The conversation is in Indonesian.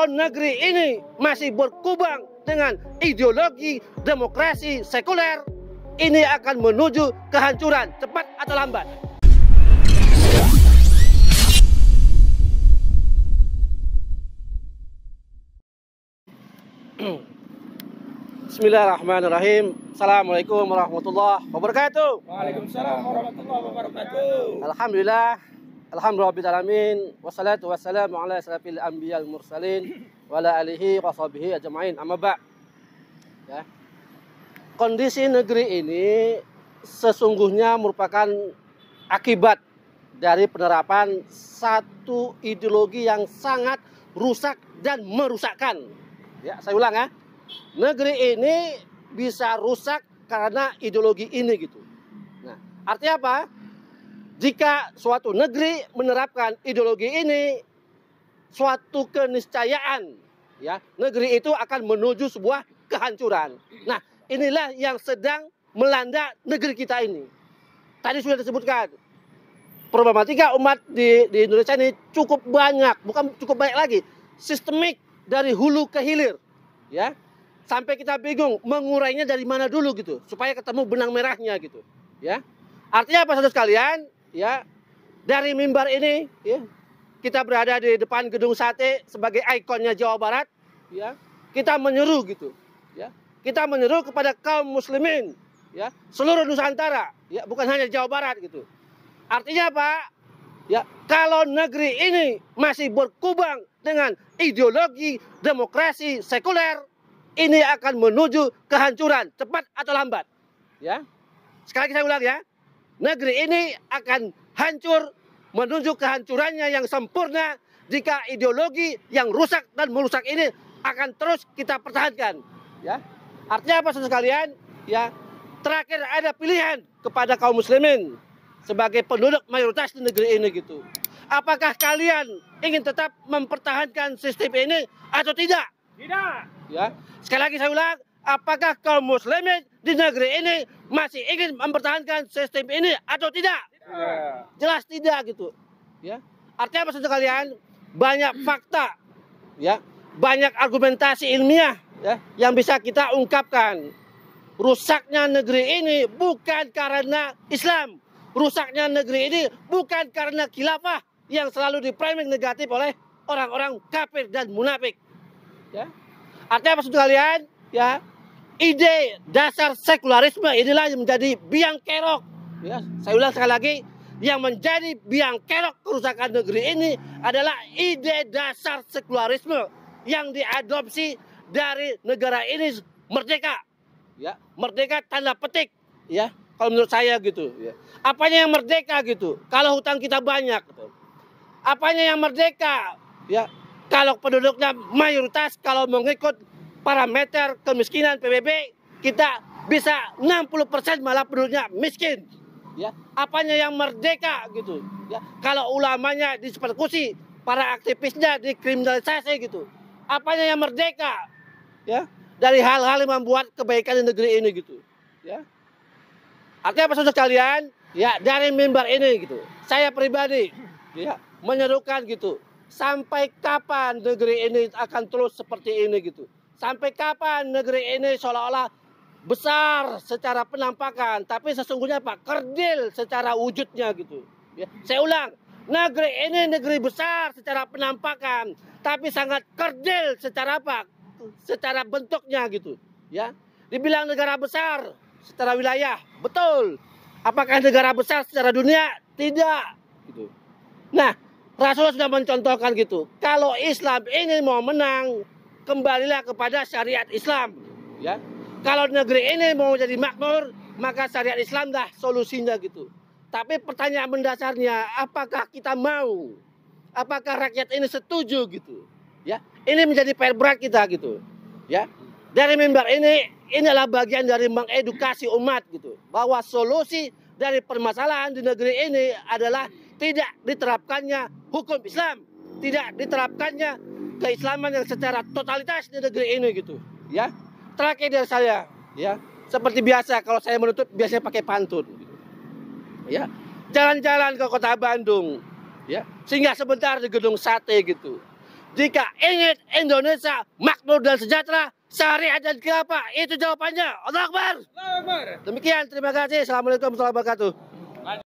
kalau negeri ini masih berkubang dengan ideologi demokrasi sekuler, ini akan menuju kehancuran cepat atau lambat. Bismillahirrahmanirrahim. Assalamualaikum warahmatullahi wabarakatuh. Waalaikumsalam warahmatullahi wabarakatuh. Alhamdulillahirrahmanirrahim. Wassalatu wassalamu ala asyrafil anbiya'il mursalin wa ala alihi wa sahbihi ajma'in. Amma ba'. Ya. Kondisi negeri ini sesungguhnya merupakan akibat dari penerapan satu ideologi yang sangat rusak dan merusakkan. Ya, saya ulang ya. Negeri ini bisa rusak karena ideologi ini gitu. Nah, artinya apa? Jika suatu negeri menerapkan ideologi ini, suatu keniscayaan, ya, negeri itu akan menuju sebuah kehancuran. Nah, inilah yang sedang melanda negeri kita ini. Tadi sudah disebutkan, problematika umat di Indonesia ini cukup banyak, bukan cukup banyak lagi, sistemik dari hulu ke hilir, ya. Sampai kita bingung mengurainya dari mana dulu gitu, supaya ketemu benang merahnya gitu, ya. Artinya apa saudara sekalian, ya, dari mimbar ini, ya, kita berada di depan gedung sate sebagai ikonnya Jawa Barat, ya. Kita menyeru gitu, ya. Kita menyeru kepada kaum muslimin, ya, seluruh Nusantara, ya, bukan hanya Jawa Barat gitu. Artinya apa? Ya, kalau negeri ini masih berkubang dengan ideologi demokrasi sekuler, ini akan menuju kehancuran cepat atau lambat, ya. Sekali lagi saya ulang ya, negeri ini akan hancur menuju kehancurannya yang sempurna jika ideologi yang rusak dan merusak ini akan terus kita pertahankan, ya. Artinya apa saudara sekalian, ya, terakhir ada pilihan kepada kaum muslimin sebagai penduduk mayoritas di negeri ini gitu. Apakah kalian ingin tetap mempertahankan sistem ini atau tidak? Tidak. Ya, sekali lagi saya ulang, apakah kaum muslimin di negeri ini masih ingin mempertahankan sistem ini atau tidak? Tidak. Jelas tidak gitu. Ya. Artinya apa saudara kalian? Banyak fakta, ya, banyak argumentasi ilmiah, ya, yang bisa kita ungkapkan. Rusaknya negeri ini bukan karena Islam. Rusaknya negeri ini bukan karena khilafah yang selalu dipraming negatif oleh orang-orang kafir dan munafik. Ya. Artinya apa saudara kalian? Ya, ide dasar sekularisme inilah yang menjadi biang kerok. Ya, saya ulang sekali lagi, yang menjadi biang kerok kerusakan negeri ini adalah ide dasar sekularisme yang diadopsi dari negara ini merdeka. Ya, merdeka tanda petik. Ya, kalau menurut saya gitu. Ya. Apanya yang merdeka gitu? Kalau hutang kita banyak. Gitu. Apanya yang merdeka? Ya. Kalau penduduknya mayoritas, kalau mengikut parameter kemiskinan PBB, kita bisa 60% malah penduduknya miskin. Ya, apanya yang merdeka gitu? Ya, kalau ulamanya dipersekusi, para aktivisnya dikriminalisasi gitu. Apanya yang merdeka? Ya, dari hal-hal yang membuat kebaikan di negeri ini gitu. Ya, artinya apa saudara sekalian? Ya, dari mimbar ini gitu, saya pribadi, ya, menyerukan gitu. Sampai kapan negeri ini akan terus seperti ini gitu? Sampai kapan negeri ini seolah-olah besar secara penampakan, tapi sesungguhnya apa? Kerdil secara wujudnya gitu. Ya. Saya ulang, negeri ini negeri besar secara penampakan, tapi sangat kerdil secara apa? Secara bentuknya gitu. Ya, dibilang negara besar secara wilayah, betul. Apakah negara besar secara dunia? Tidak. Gitu. Nah, Rasulullah sudah mencontohkan gitu. Kalau Islam ini mau menang, kembalilah kepada syariat Islam. Ya. Kalau negeri ini mau jadi makmur, maka syariat Islam dah solusinya gitu. Tapi pertanyaan mendasarnya, apakah kita mau? Apakah rakyat ini setuju gitu? Ya. Ini menjadi PR berat kita gitu. Ya. Dari mimbar ini adalah bagian dari mengedukasi umat gitu. Bahwa solusi dari permasalahan di negeri ini adalah tidak diterapkannya hukum Islam, tidak diterapkannya keislaman yang secara totalitas di negeri ini gitu, ya. Terakhir dari saya, ya, seperti biasa kalau saya menutup biasanya pakai pantun, gitu. Ya, jalan-jalan ke kota Bandung, ya, singgah sebentar di gedung sate gitu. Jika ingin Indonesia makmur dan sejahtera, syariat dan khilafah, itu jawabannya. Allahu Akbar. Allahu Akbar. Demikian, terima kasih. Assalamualaikum warahmatullahi wabarakatuh.